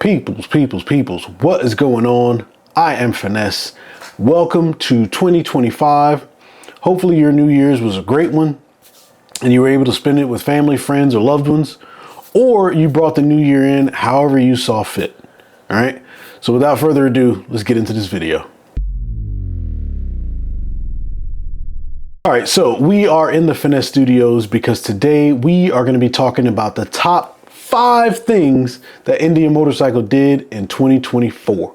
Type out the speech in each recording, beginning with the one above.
Peoples, what is going on? I am Finesse. Welcome to 2025. Hopefully your New Year's was a great one and you were able to spend it with family, friends, or loved ones, or you brought the new year in however you saw fit. All right. So without further ado, let's get into this video. All right, so we are in the Finesse Studios because today we are going to be talking about the top 5 things that Indian Motorcycle did in 2024.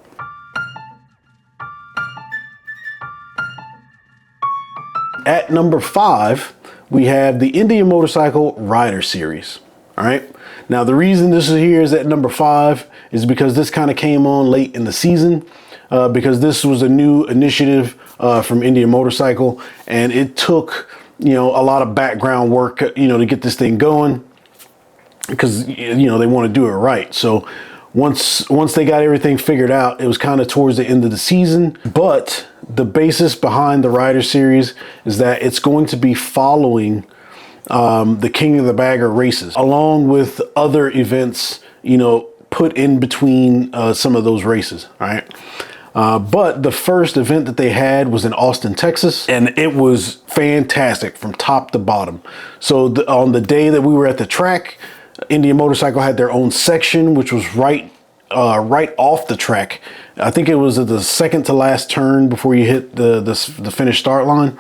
At number 5, we have the Indian Motorcycle Rider Series. All right. Now, the reason this is here is at number 5 is because this kind of came on late in the season. Because this was a new initiative from Indian Motorcycle, and it took, a lot of background work, to get this thing going, because, they want to do it right. So once they got everything figured out, it was kind of towards the end of the season. But the basis behind the Rider Series is that it's going to be following the King of the Bagger races, along with other events, put in between some of those races. All right. But the first event that they had was in Austin, Texas, and it was fantastic from top to bottom. So on the day that we were at the track, Indian Motorcycle had their own section, which was right off the track. I think it was at the second to last turn before you hit the finish start line.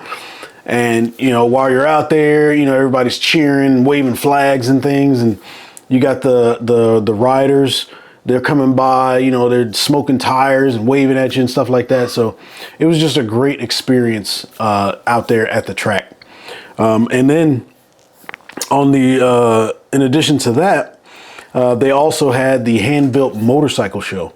And, while you're out there, everybody's cheering, waving flags and things. And you got the riders. They're coming by, they're smoking tires and waving at you and stuff like that. So it was just a great experience out there at the track. And then on in addition to that, they also had the hand-built motorcycle show,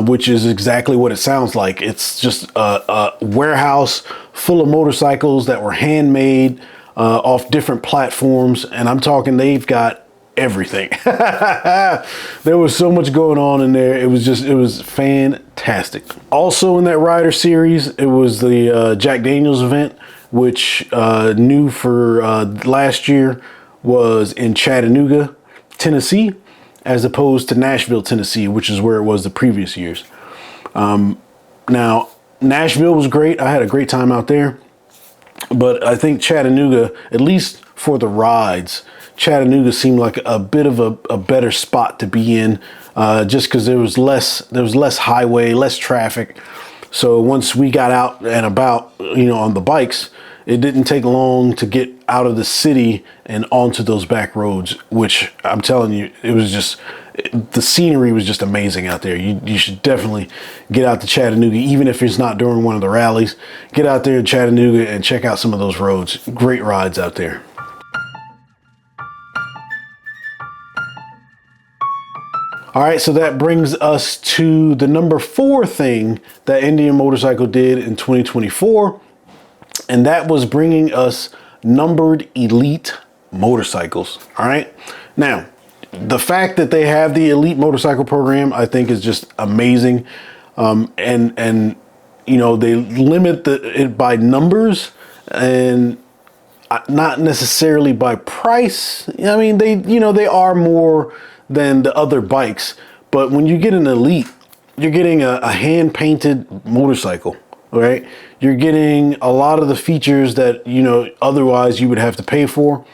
which is exactly what it sounds like. It's just a warehouse full of motorcycles that were handmade off different platforms. And I'm talking, they've got everything. There was so much going on in there. It was fantastic. Also in that Rider Series, it was the Jack Daniels event, which new for last year was in Chattanooga, Tennessee, as opposed to Nashville, Tennessee, which is where it was the previous years. Now, Nashville was great. I had a great time out there, but I think Chattanooga, at least for the rides, Chattanooga seemed like a bit of a better spot to be in, just because there was less highway, less traffic. So once we got out and about, on the bikes, it didn't take long to get out of the city and onto those back roads, which I'm telling you, the scenery was just amazing out there. You should definitely get out to Chattanooga, even if it's not during one of the rallies. Get out there in Chattanooga and check out some of those roads. Great rides out there. All right, so that brings us to the number 4 thing that Indian Motorcycle did in 2024, and that was bringing us numbered elite motorcycles. All right, now the fact that they have the elite motorcycle program, I think, is just amazing, and they limit it by numbers and not necessarily by price. I mean, they are more than the other bikes, but when you get an elite, you're getting a hand-painted motorcycle. All right, you're getting a lot of the features that otherwise you would have to pay for.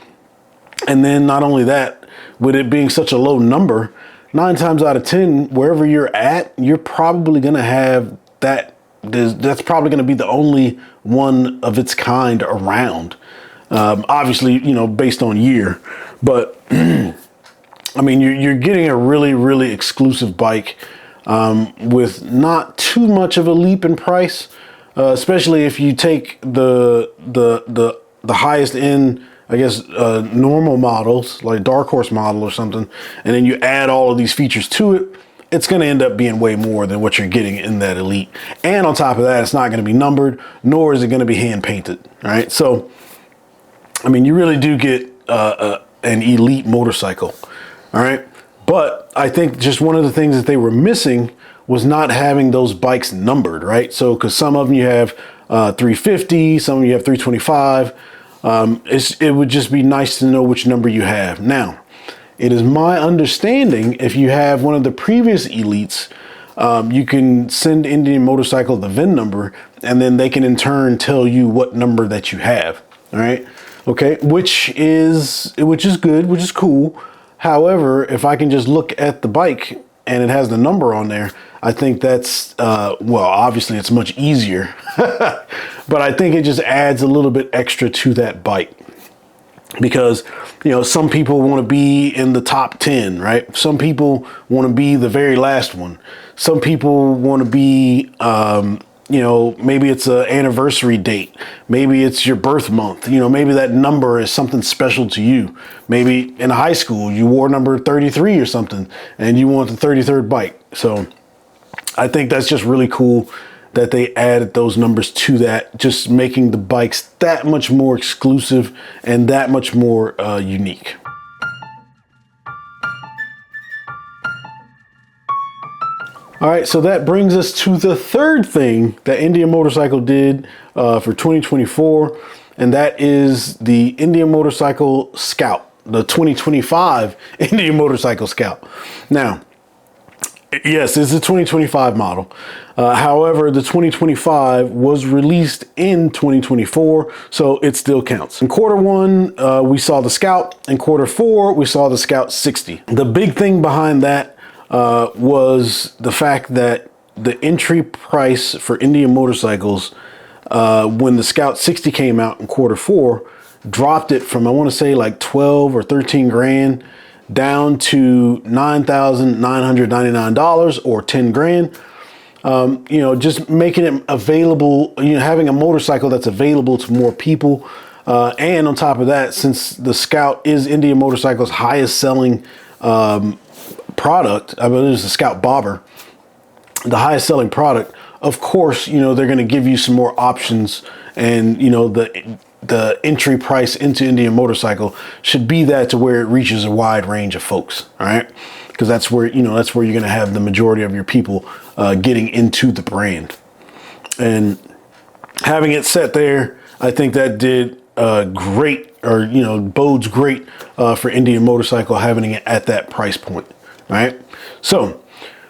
And then not only that, with it being such a low number, 9 times out of 10, wherever you're at, you're probably going to have that. That's probably going to be the only one of its kind around. Obviously, based on year, but I mean, you're getting a really, really exclusive bike with not too much of a leap in price, especially if you take the highest end, I guess, normal models like Dark Horse model or something, and then you add all of these features to it. It's going to end up being way more than what you're getting in that elite. And on top of that, it's not going to be numbered, nor is it going to be hand painted. All right. So, I mean, you really do get an elite motorcycle. All right. But I think just one of the things that they were missing was not having those bikes numbered. Right. So because some of them you have 350, some of them you have 325. It would just be nice to know which number you have. Now, It is my understanding if you have one of the previous Elites, you can send Indian Motorcycle the VIN number, and then they can in turn tell you what number that you have. All right. Okay. Which is good, which is cool. However, if I can just look at the bike and it has the number on there, I think that's, well, obviously it's much easier, but I think it just adds a little bit extra to that bike. Because, you know, some people want to be in the top 10, right? Some people want to be the very last one. Some people want to be, you know, maybe it's an anniversary date. Maybe it's your birth month. You know, maybe that number is something special to you. Maybe in high school, you wore number 33 or something, and you want the 33rd bike. So I think that's just really cool that they added those numbers to that, just making the bikes that much more exclusive and that much more unique. All right, so that brings us to the third thing that Indian Motorcycle did for 2024, and that is the Indian Motorcycle Scout, the 2025 Indian Motorcycle Scout. Now, yes, it's a 2025 model. However, the 2025 was released in 2024, so it still counts. In Q1, we saw the Scout. In Q4, we saw the Scout 60. The big thing behind that was the fact that the entry price for Indian motorcycles, when the Scout 60 came out in Q4, dropped it from, I want to say like 12 or 13 grand down to $9,999 or 10 grand. You know, just making it available, you know, having a motorcycle that's available to more people. And on top of that, since the Scout is Indian Motorcycle's highest selling product, I believe it's the Scout Bobber, the highest selling product, of course, you know, they're going to give you some more options, and, you know, the entry price into Indian Motorcycle should be that to where it reaches a wide range of folks. All right. Because that's where, you know, that's where you're going to have the majority of your people getting into the brand. And having it set there, I think that did great, or, you know, bodes great for Indian Motorcycle having it at that price point. All right. So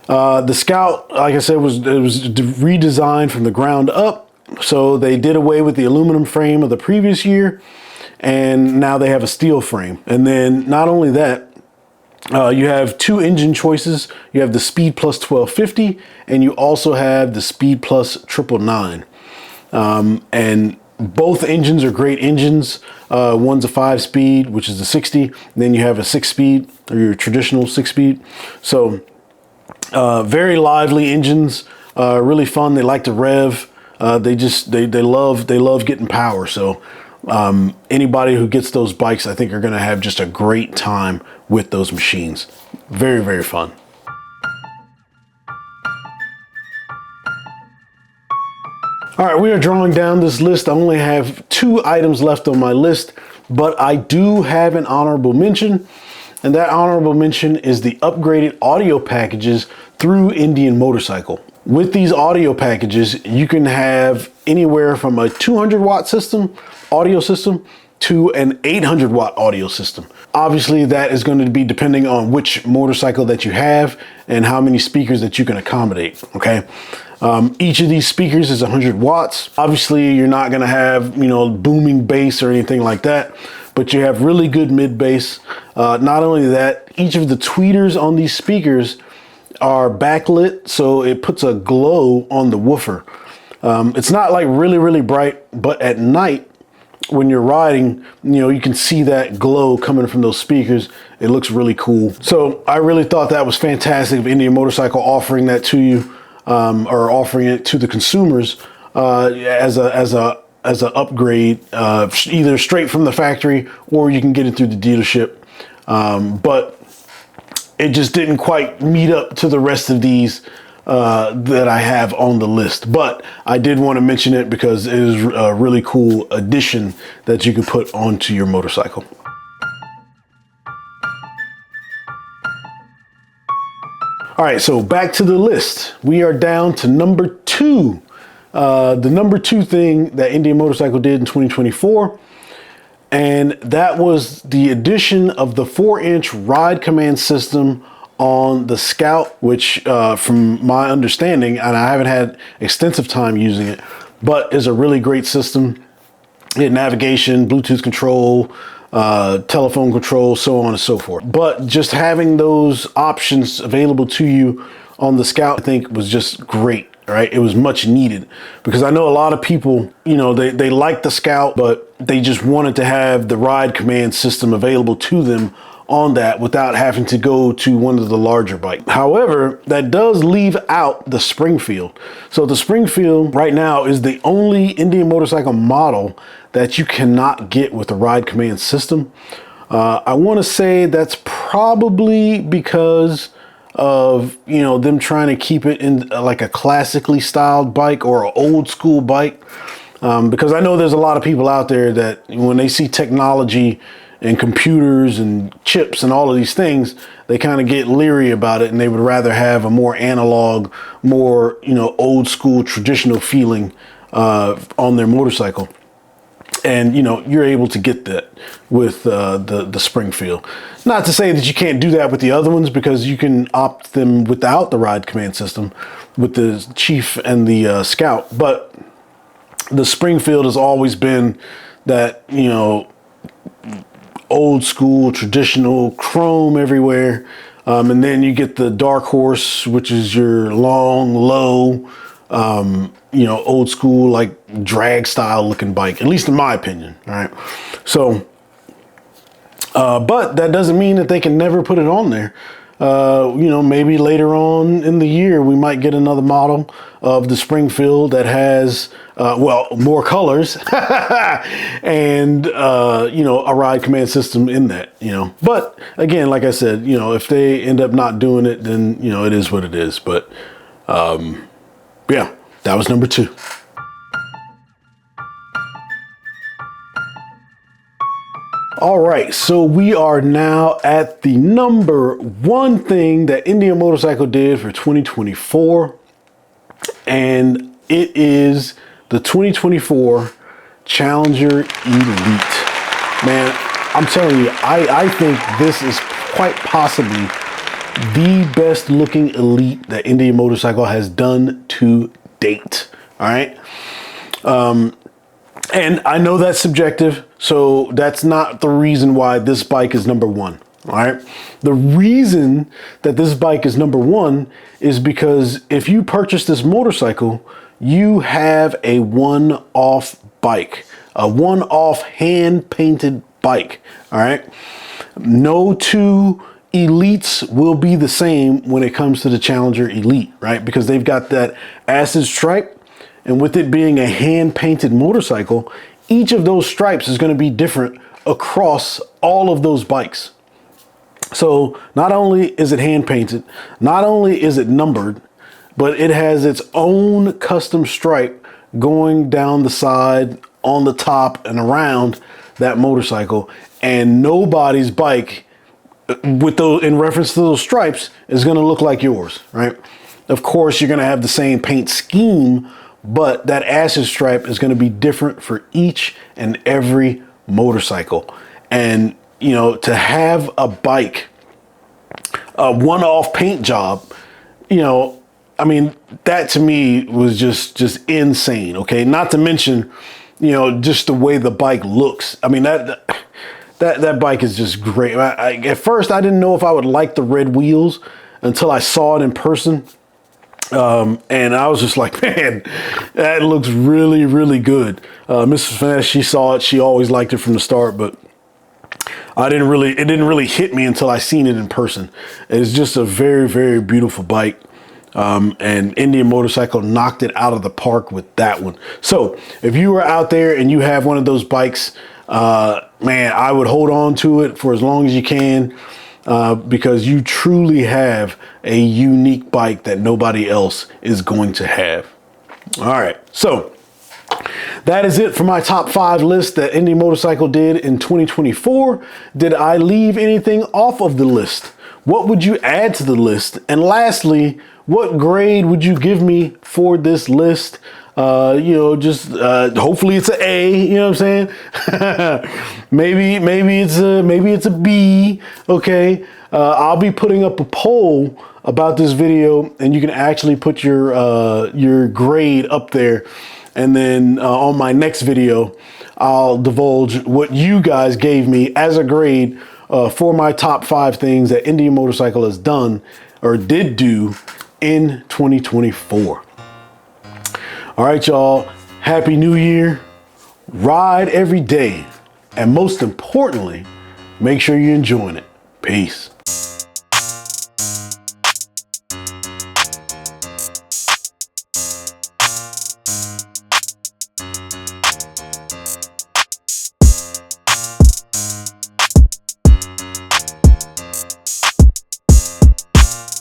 the Scout, like I said, it was redesigned from the ground up. So they did away with the aluminum frame of the previous year, and now they have a steel frame. And then not only that, you have two engine choices. You have the Speed Plus 1250, and you also have the Speed Plus 999. And both engines are great engines. One's a 5-speed, which is the 60. And then you have a 6-speed, or your traditional 6-speed. So very lively engines, really fun. They like to rev. They love getting power. So anybody who gets those bikes, I think, are going to have just a great time with those machines. Very, very fun. All right, we are drawing down this list. I only have 2 items left on my list, but I do have an honorable mention, and that honorable mention is the upgraded audio packages through Indian Motorcycle. With these audio packages, you can have anywhere from a 200-watt system, audio system, to an 800-watt audio system. Obviously, that is going to be depending on which motorcycle that you have and how many speakers that you can accommodate, okay? Each of these speakers is 100 watts. Obviously, you're not going to have, you know, booming bass or anything like that, but you have really good mid bass. Not only that, each of the tweeters on these speakers are backlit, so it puts a glow on the woofer. It's not like really, really bright, but at night when you're riding, you know, you can see that glow coming from those speakers. It looks really cool. So I really thought that was fantastic of Indian Motorcycle offering that to you, or offering it to the consumers as a upgrade, either straight from the factory or you can get it through the dealership. But it just didn't quite meet up to the rest of these that I have on the list. But I did want to mention it because it is a really cool addition that you can put onto your motorcycle. All right, so back to the list. We are down to number 2. The number 2 thing that Indian Motorcycle did in 2024 And that was the addition of the 4-inch ride command system on the Scout, which from my understanding, and I haven't had extensive time using it, but is a really great system. It had navigation, Bluetooth control, telephone control, so on and so forth. But just having those options available to you on the Scout, I think, was just great. Right, it was much needed, because I know a lot of people, you know, they like the Scout, but they just wanted to have the ride command system available to them on that without having to go to one of the larger bikes. However, that does leave out the Springfield. So the Springfield right now is the only Indian motorcycle model that you cannot get with the ride command system. I want to say that's probably because of, you know, them trying to keep it in like a classically styled bike or an old school bike. Because I know there's a lot of people out there that when they see technology and computers and chips and all of these things, they kind of get leery about it, and they would rather have a more analog, more, you know, old school traditional feeling on their motorcycle. And, you know, you're able to get that with the Springfield. Not to say that you can't do that with the other ones, because you can opt them without the ride command system with the Chief and the Scout. But the Springfield has always been that, you know, old school, traditional chrome everywhere. And then you get the Dark Horse, which is your long, low, you know, old school, like drag style looking bike, at least in my opinion. All right. So, but that doesn't mean that they can never put it on there. You know, maybe later on in the year, we might get another model of the Springfield that has, well, more colors and, you know, a ride command system in that, you know. But again, like I said, you know, if they end up not doing it, then, you know, it is what it is. But, yeah, that was number 2. All right, so we are now at the number 1 thing that Indian Motorcycle did for 2024, and it is the 2024 Challenger Elite. Man, I'm telling you, I think this is quite possibly the best looking Elite that Indian Motorcycle has done to date. All right. And I know that's subjective, so that's not the reason why this bike is number 1. All right. The reason that this bike is number 1 is because if you purchase this motorcycle, you have a one-off bike, a one-off hand-painted bike. All right. No 2 Elites will be the same when it comes to the Challenger Elite, right? Because they've got that acid stripe. And with it being a hand-painted motorcycle, each of those stripes is going to be different across all of those bikes. So not only is it hand-painted, not only is it numbered, but it has its own custom stripe going down the side, on the top, and around that motorcycle. And nobody's bike with those, in reference to those stripes, is going to look like yours, right? Of course, you're going to have the same paint scheme, but that acid stripe is going to be different for each and every motorcycle. And, you know, to have a bike, a one-off paint job, you know, I mean, that to me was just insane. Okay. Not to mention, you know, just the way the bike looks. I mean, that bike is just great. At first I didn't know if I would like the red wheels until I saw it in person. And I was just like, man, that looks really, really good. Mrs. Finesse, she saw it. She always liked it from the start, but it didn't really hit me until I seen it in person. It's just a very, very beautiful bike. And Indian Motorcycle knocked it out of the park with that one. So if you are out there and you have one of those bikes, man, I would hold on to it for as long as you can. Because you truly have a unique bike that nobody else is going to have. All right, so that is it for my top 5 list that Indian Motorcycle did in 2024. Did I leave anything off of the list? What would you add to the list? And lastly, what grade would you give me for this list? You know, just hopefully it's an A, you know what I'm saying? maybe it's a B, okay? I'll be putting up a poll about this video, and you can actually put your grade up there, and then on my next video I'll divulge what you guys gave me as a grade for my top 5 things that Indian Motorcycle has done or did do in 2024. All right, y'all, happy new year. Ride every day, and most importantly, make sure you're enjoying it. Peace.